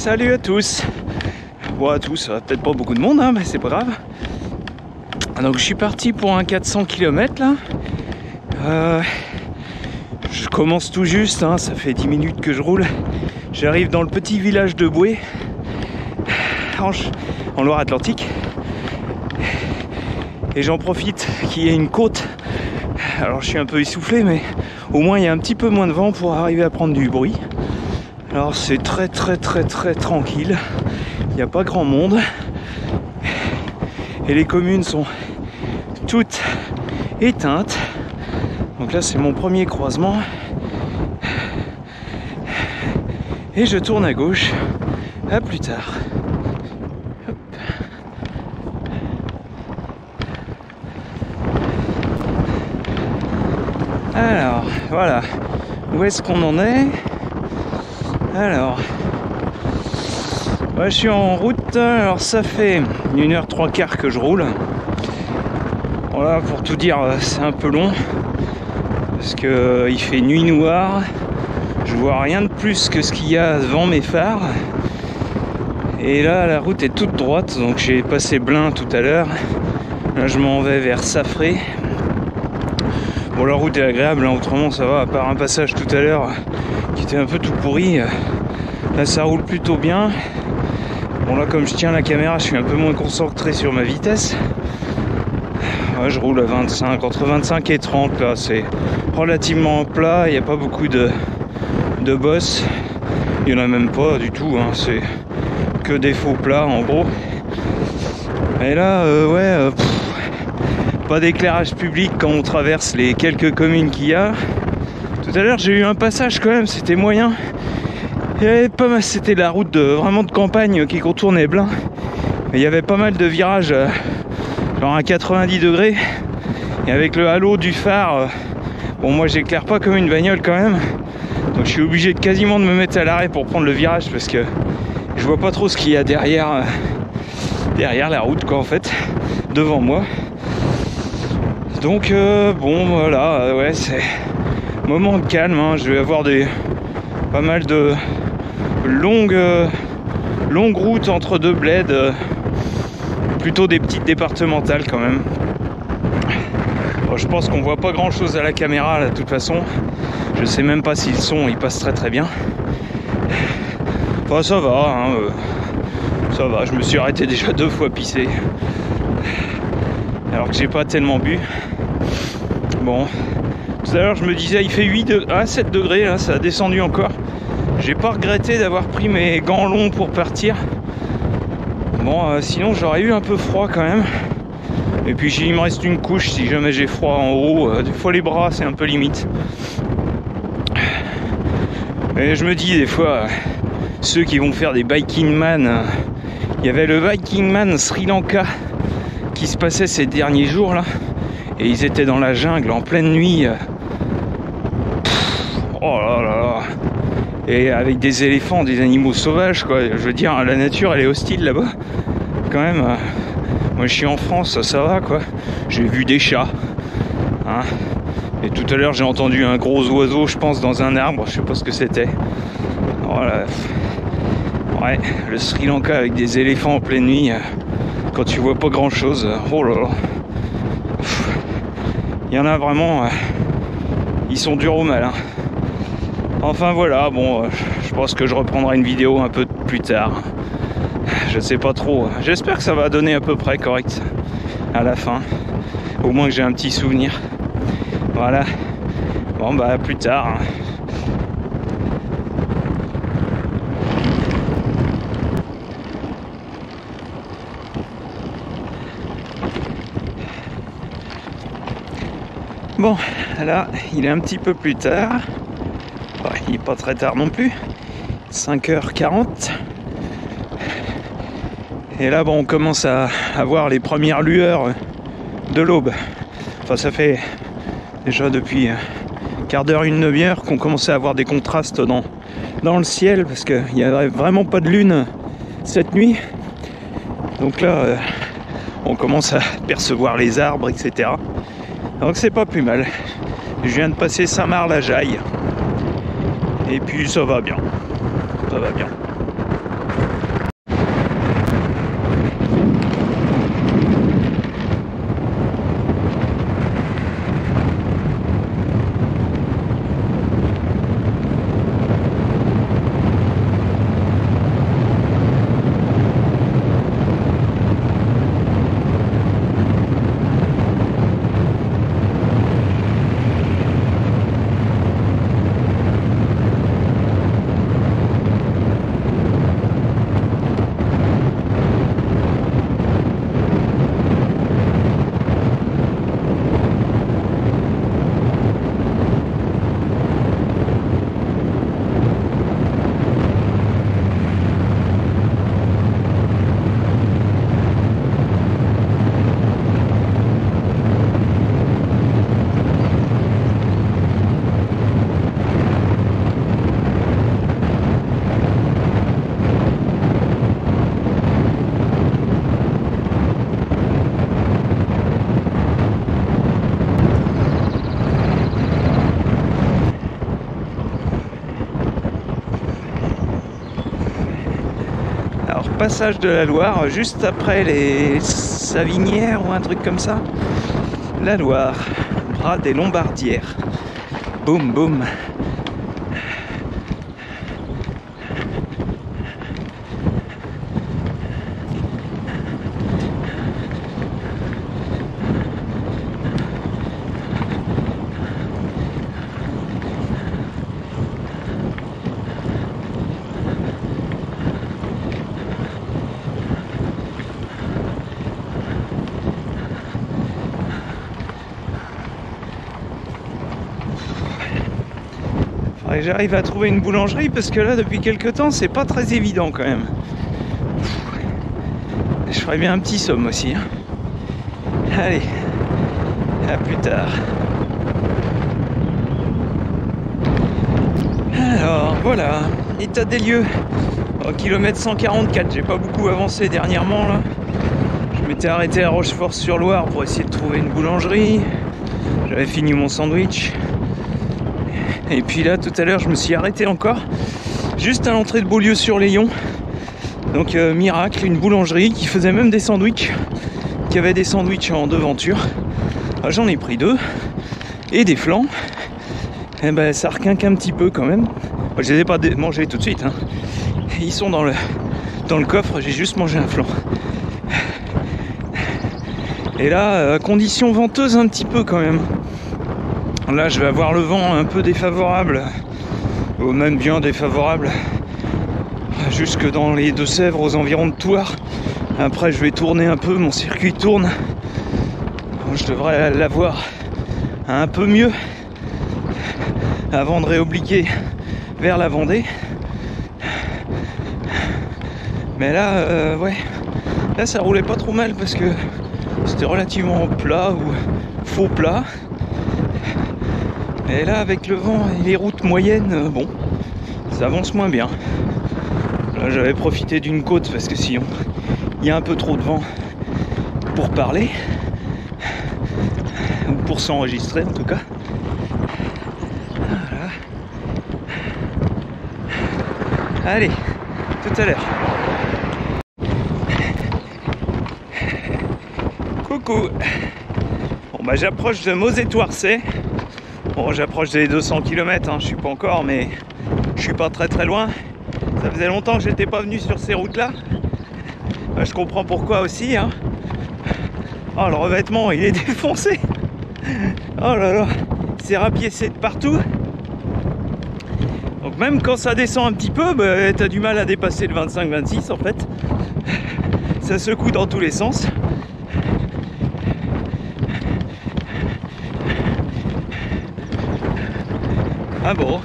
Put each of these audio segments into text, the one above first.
Salut à tous. Bon, à tous, peut-être pas beaucoup de monde, hein, mais c'est pas grave. Donc je suis parti pour un 400 km là. Je commence tout juste, hein, ça fait 10 minutes que je roule. J'arrive dans le petit village de Boué, en Loire-Atlantique. Et j'en profite qu'il y ait une côte. Alors je suis un peu essoufflé, mais au moins il y a un petit peu moins de vent pour arriver à prendre du bruit. Alors c'est très tranquille. Il n'y a pas grand monde. Et les communes sont toutes éteintes. Donc là c'est mon premier croisement. Et je tourne à gauche. À plus tard. Hop. Alors, voilà. Où est-ce qu'on en est? Alors, ouais, je suis en route. Alors ça fait 1h03 que je roule. Voilà, pour tout dire, c'est un peu long. Parce que il fait nuit noire. Je vois rien de plus que ce qu'il y a devant mes phares. Et là, la route est toute droite. Donc j'ai passé Blain tout à l'heure. Là, je m'en vais vers Safré. Bon, la route est agréable, hein, autrement ça va, à part un passage tout à l'heure qui était un peu tout pourri. Là ça roule plutôt bien. Bon là comme je tiens la caméra, je suis un peu moins concentré sur ma vitesse. Ouais, je roule à 25, entre 25 et 30 là, c'est relativement plat, il n'y a pas beaucoup de bosses. Il n'y en a même pas du tout, hein, c'est que des faux plats en gros. Et là, pas d'éclairage public quand on traverse les quelques communes qu'il y a. Tout à l'heure j'ai eu un passage quand même, c'était moyen. Il y avait pas mal, c'était la route vraiment de campagne qui contournait Blain. Mais il y avait pas mal de virages, genre à 90 degrés. Et avec le halo du phare, bon moi j'éclaire pas comme une bagnole quand même. Donc je suis obligé quasiment de me mettre à l'arrêt pour prendre le virage parce que je vois pas trop ce qu'il y a derrière la route quoi en fait, devant moi. Donc bon voilà, ouais c'est moment de calme, hein. Je vais avoir pas mal de longues routes entre deux bleds, plutôt des petites départementales quand même. Bon, je pense qu'on voit pas grand chose à la caméra là, de toute façon. Je sais même pas si le son il passe très bien. Enfin ça va, hein, ça va, je me suis arrêté déjà 2 fois pisser. Alors que j'ai pas tellement bu. Bon, tout à l'heure je me disais il fait 7 degrés, là, ça a descendu encore. J'ai pas regretté d'avoir pris mes gants longs pour partir. Bon, sinon j'aurais eu un peu froid quand même. Et puis il me reste une couche si jamais j'ai froid en haut. Des fois les bras c'est un peu limite. Et je me dis des fois, ceux qui vont faire des biking man, il y avait le Viking Man Sri Lanka qui se passait ces derniers jours là. Et ils étaient dans la jungle en pleine nuit. Oh là là. Et avec des éléphants, des animaux sauvages quoi. Je veux dire, la nature elle est hostile là-bas. Quand même. Moi je suis en France, ça va quoi. J'ai vu des chats. Hein. Et tout à l'heure j'ai entendu un gros oiseau, je pense, dans un arbre. Je sais pas ce que c'était. Voilà. Ouais, le Sri Lanka avec des éléphants en pleine nuit. Quand tu vois pas grand chose. Oh là là. Il y en a vraiment, ils sont durs au mal. Hein. Enfin voilà, bon, je pense que je reprendrai une vidéo un peu plus tard. Je sais pas trop. J'espère que ça va donner à peu près correct à la fin. Au moins que j'ai un petit souvenir. Voilà. Bon bah à plus tard. Bon, là, il est un petit peu plus tard. Ouais, il n'est pas très tard non plus. 5h40. Et là, bon, on commence à voir les premières lueurs de l'aube. Enfin, ça fait déjà depuis un quart d'heure, une demi-heure qu'on commençait à avoir des contrastes dans le ciel parce qu'il n'y avait vraiment pas de lune cette nuit. Donc là, on commence à percevoir les arbres, etc. Donc c'est pas plus mal. Je viens de passer Saint-Marc-la-Jaille. Et puis ça va bien. Ça va bien. passage de la Loire, juste après les Savinières ou un truc comme ça. La Loire, bras des Lombardières. Boum boum. J'arrive à trouver une boulangerie parce que là depuis quelques temps c'est pas très évident quand même. Je ferais bien un petit somme aussi hein. Allez, à plus tard. Alors voilà, état des lieux au kilomètre 144. J'ai pas beaucoup avancé dernièrement là. Je m'étais arrêté à Rochefort-sur-Loire pour essayer de trouver une boulangerie. J'avais fini mon sandwich. Et puis là, tout à l'heure, je me suis arrêté encore, juste à l'entrée de Beaulieu-sur-Layon. Donc, miracle, une boulangerie qui faisait même des sandwichs, qui avait des sandwichs en devanture. J'en ai pris 2, et des flancs. Et ben, ça requinque un petit peu quand même. Je les ai pas mangés tout de suite, hein. Ils sont dans le coffre, j'ai juste mangé un flanc. Et là, condition venteuse un petit peu quand même. Là, je vais avoir le vent un peu défavorable, ou même bien défavorable, jusque dans les Deux-Sèvres, aux environs de Thouars. Après, je vais tourner un peu, mon circuit tourne. Je devrais l'avoir un peu mieux avant de réobliquer vers la Vendée. Mais là, ouais, là ça roulait pas trop mal parce que c'était relativement plat ou faux plat. Et là, avec le vent et les routes moyennes, bon, ça avance moins bien. Là, j'avais profité d'une côte parce que sinon, il y a un peu trop de vent pour parler. Ou pour s'enregistrer en tout cas. Voilà. Allez, tout à l'heure. Coucou. Bon bah j'approche de Mozet-Thouarçay. Bon, j'approche des 200 km, hein, je suis pas encore, mais je suis pas très loin. Ça faisait longtemps que j'étais pas venu sur ces routes-là. Je comprends pourquoi aussi. Hein. Oh, le revêtement, il est défoncé. Oh là là, c'est rapiécé de partout. Donc même quand ça descend un petit peu, bah, t'as du mal à dépasser le 25-26 en fait. Ça secoue dans tous les sens. Ah bon?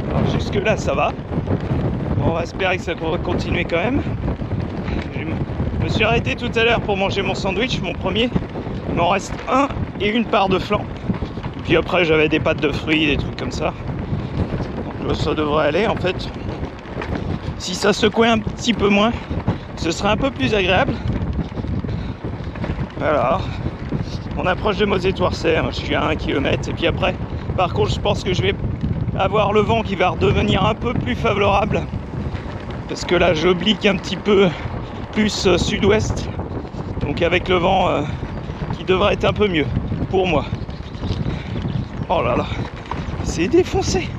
Alors jusque là ça va. Bon, on va espérer que ça va continuer quand même. Je me suis arrêté tout à l'heure pour manger mon sandwich, mon premier. Il m'en reste un et une part de flan. Puis après j'avais des pâtes de fruits, des trucs comme ça. Donc ça devrait aller en fait. Si ça secouait un petit peu moins, ce serait un peu plus agréable. Voilà. On approche de Mozet-Thouarçay, je suis à 1 km. Et puis après, par contre, je pense que je vais avoir le vent qui va redevenir un peu plus favorable. Parce que là, j'oblique un petit peu plus sud-ouest. Donc avec le vent qui devrait être un peu mieux pour moi. Oh là là, c'est défoncé.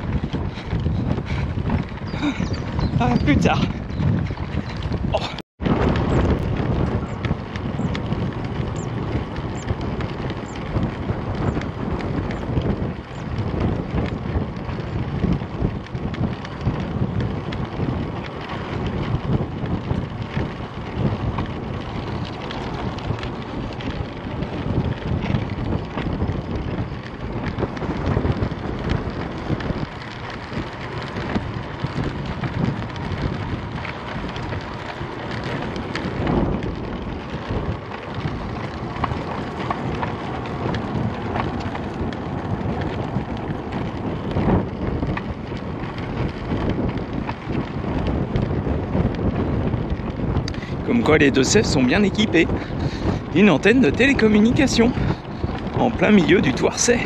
Ah, plus tard. Oh. Comme quoi les Deux-Sèvres sont bien équipés. une antenne de télécommunication en plein milieu du Thouarcet.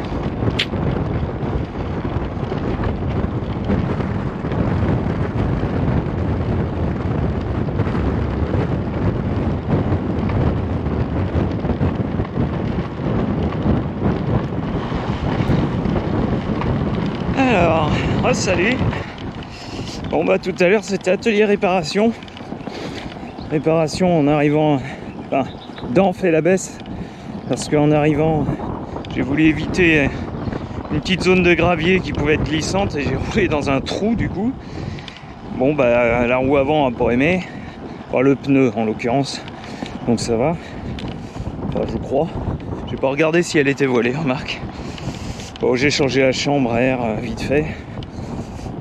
Alors, salut. Bon bah tout à l'heure c'était atelier réparation. Réparation en arrivant, enfin, dans Fay-la-Besse, parce qu'en arrivant, j'ai voulu éviter une petite zone de gravier qui pouvait être glissante et j'ai roulé dans un trou du coup. Bon bah la roue avant a pas aimé, enfin, le pneu en l'occurrence, donc ça va. Enfin je crois. J'ai pas regardé si elle était voilée, remarque. Bon, j'ai changé la chambre à air vite fait.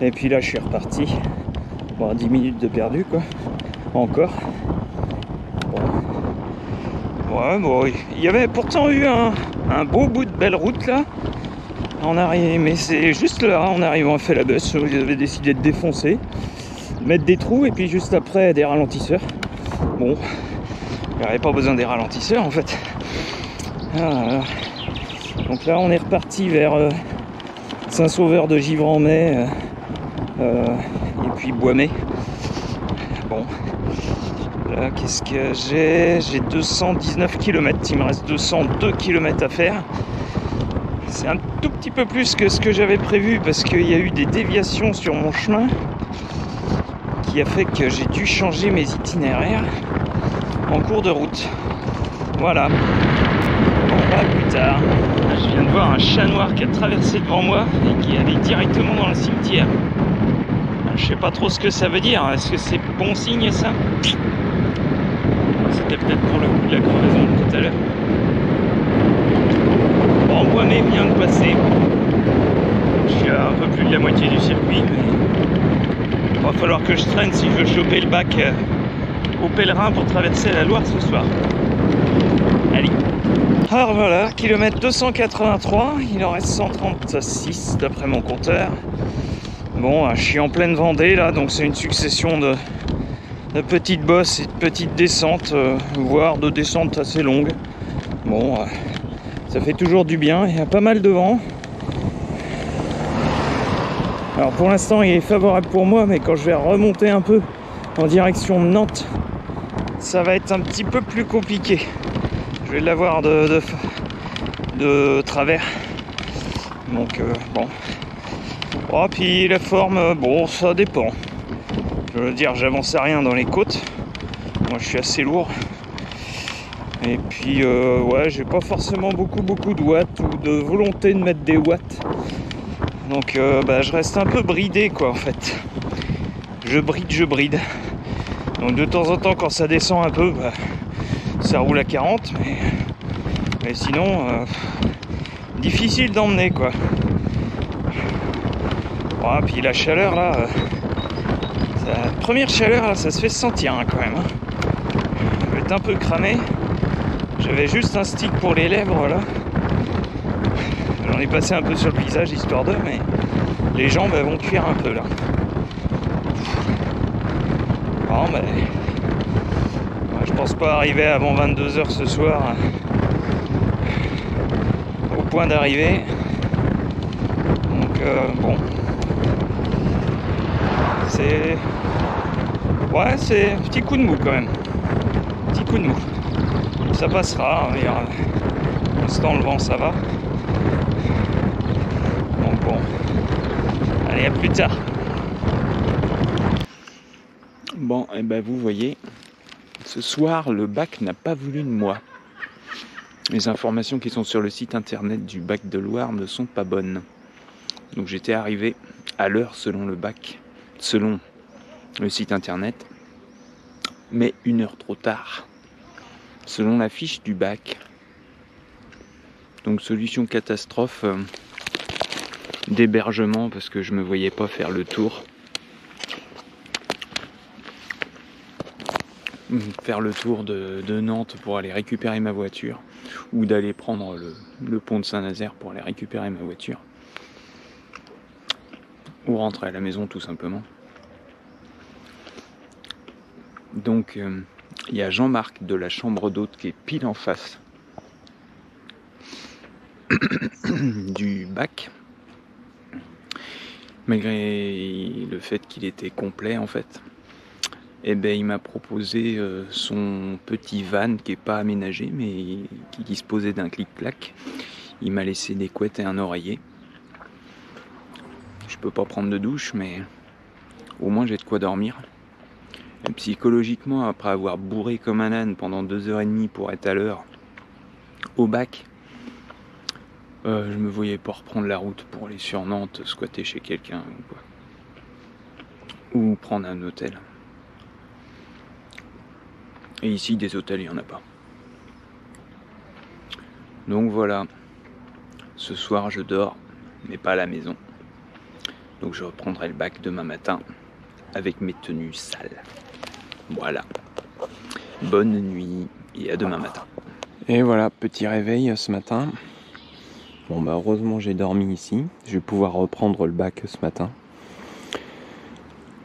Et puis là je suis reparti. Bon, 10 minutes de perdu quoi. Encore. Bon. Ouais, bon, il y avait pourtant eu un beau bout de belle route là. On arrive, mais c'est juste là, en arrivant à Fay-la-Besse, ils avaient décidé de défoncer, mettre des trous et puis juste après des ralentisseurs. Bon, il n'y avait pas besoin des ralentisseurs en fait. Ah, donc là on est reparti vers Saint-Sauveur de Givre-en-Mai et puis Boismais. Bon, là qu'est-ce que j'ai 219 km, il me reste 202 km à faire. C'est un tout petit peu plus que ce que j'avais prévu parce qu'il y a eu des déviations sur mon chemin qui a fait que j'ai dû changer mes itinéraires en cours de route. Voilà. On va plus tard. Là, je viens de voir un chat noir qui a traversé devant moi et qui allait directement dans le cimetière. Je sais pas trop ce que ça veut dire. Est-ce que c'est bon signe ça? C'était peut-être pour le coup de la crevaison tout à l'heure. Bon, Boismais vient de passer. Je suis à un peu plus de la moitié du circuit, mais il va falloir que je traîne si je veux choper le bac aux pèlerins pour traverser la Loire ce soir. Allez. Alors voilà, kilomètre 283, il en reste 136 d'après mon compteur. Bon, je suis en pleine Vendée là, donc c'est une succession de petites bosses et de petites descentes, voire de descentes assez longues. Bon, ça fait toujours du bien, il y a pas mal de vent. Alors pour l'instant il est favorable pour moi, mais quand je vais remonter un peu en direction de Nantes, ça va être un petit peu plus compliqué. Je vais l'avoir de travers. Donc bon. Oh, puis la forme, bon ça dépend. Je veux dire, j'avance à rien dans les côtes. Moi je suis assez lourd. Et puis ouais, j'ai pas forcément beaucoup de watts ou de volonté de mettre des watts. Donc bah, je reste un peu bridé quoi en fait. Je bride. Donc de temps en temps quand ça descend un peu, bah, ça roule à 40, mais sinon difficile d'emmener quoi. Oh, puis la chaleur là, la première chaleur là, ça se fait sentir hein, quand même. Hein. Je vais être un peu cramé. J'avais juste un stick pour les lèvres là. J'en ai passé un peu sur le visage histoire de, mais les jambes elles vont cuire un peu là. Bon, mais je pense pas arriver avant 22h ce soir au point d'arrivée. Donc bon. C'est un petit coup de mou quand même. Petit coup de mou. Ça passera, mais pour l'instant le vent ça va. Donc bon. Allez, à plus tard. Bon, et ben vous voyez, ce soir le bac n'a pas voulu de moi. Les informations qui sont sur le site internet du bac de Loire ne sont pas bonnes. Donc j'étais arrivé à l'heure selon le bac, selon le site internet, mais 1 heure trop tard, selon la fiche du bac. Donc solution catastrophe d'hébergement parce que je me voyais pas faire le tour. Faire le tour de Nantes pour aller récupérer ma voiture ou d'aller prendre le pont de Saint-Nazaire pour aller récupérer ma voiture ou rentrer à la maison tout simplement. Donc Il y a Jean-Marc de la chambre d'hôte qui est pile en face du bac. Malgré le fait qu'il était complet en fait. Et ben il m'a proposé son petit van qui est pas aménagé mais qui disposait d'un clic-clac. Il m'a laissé des couettes et un oreiller. Je peux pas prendre de douche mais au moins j'ai de quoi dormir. Et psychologiquement, après avoir bourré comme un âne pendant 2h30 pour être à l'heure au bac, je me voyais pas reprendre la route pour aller sur Nantes, squatter chez quelqu'un ou quoi. Ou prendre un hôtel. Et ici, des hôtels, il n'y en a pas. Donc voilà, ce soir je dors, mais pas à la maison. Donc je reprendrai le bac demain matin avec mes tenues sales. Voilà. Bonne nuit et à demain matin. Et voilà, petit réveil ce matin. Bon bah heureusement j'ai dormi ici. Je vais pouvoir reprendre le bac ce matin.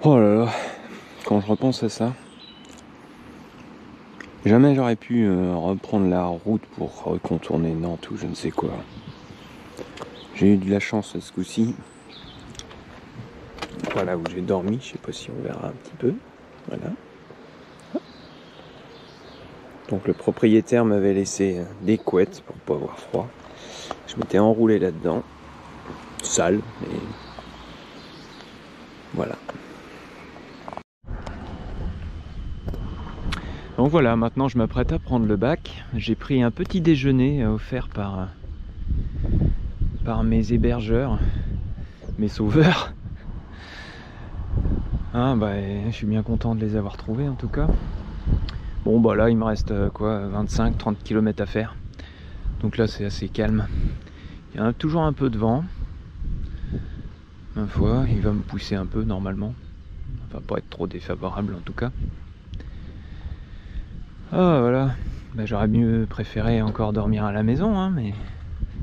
Oh là là, quand je repense à ça, jamais j'aurais pu reprendre la route pour contourner Nantes ou je ne sais quoi. J'ai eu de la chance ce coup-ci. Voilà où j'ai dormi, je sais pas si on verra un petit peu. Voilà. Donc le propriétaire m'avait laissé des couettes pour pas avoir froid. Je m'étais enroulé là-dedans. Sale, mais voilà. Donc voilà, maintenant je m'apprête à prendre le bac. J'ai pris un petit déjeuner offert par mes hébergeurs, mes sauveurs. Ah bah, je suis bien content de les avoir trouvés en tout cas. Bon bah là il me reste 25-30 km à faire. Donc là c'est assez calme. Il y a toujours un peu de vent. Ma foi, il va me pousser un peu normalement. Ça va pas être trop défavorable en tout cas. Ah voilà. Bah, j'aurais mieux préféré encore dormir à la maison, hein, mais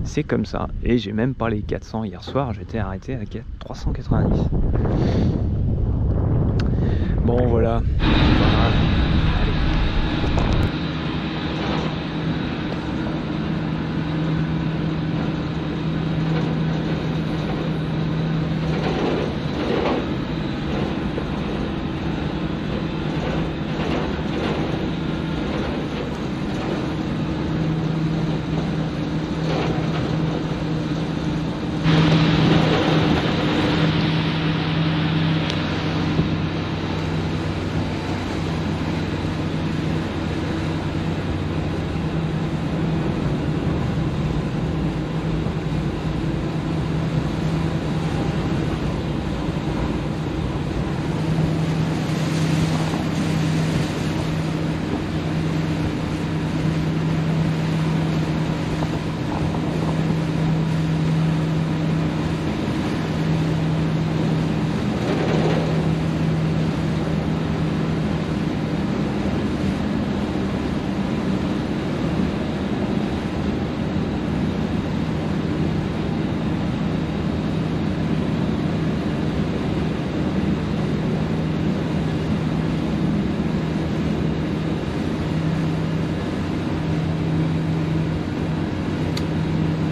c'est comme ça. Et j'ai même pas les 400 hier soir, j'étais arrêté à 390. Bon voilà.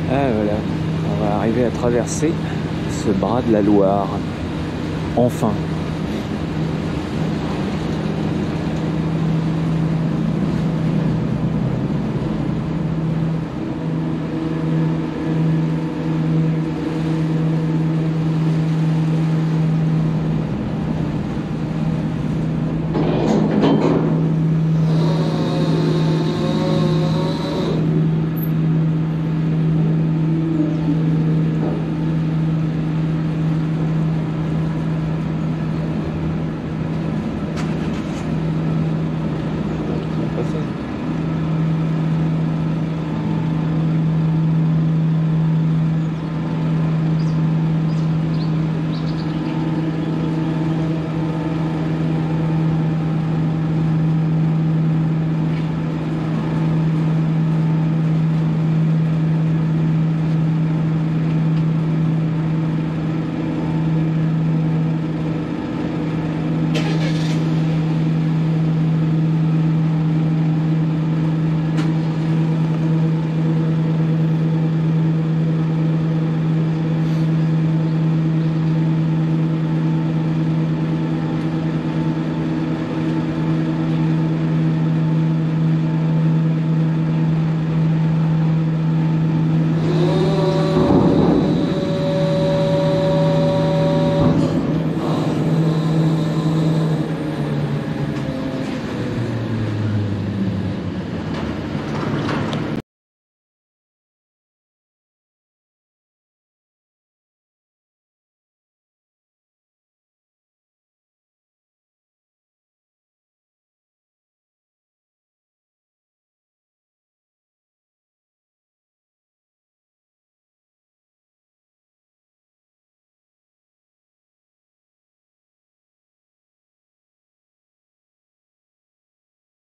Ah voilà, on va arriver à traverser ce bras de la Loire. Enfin.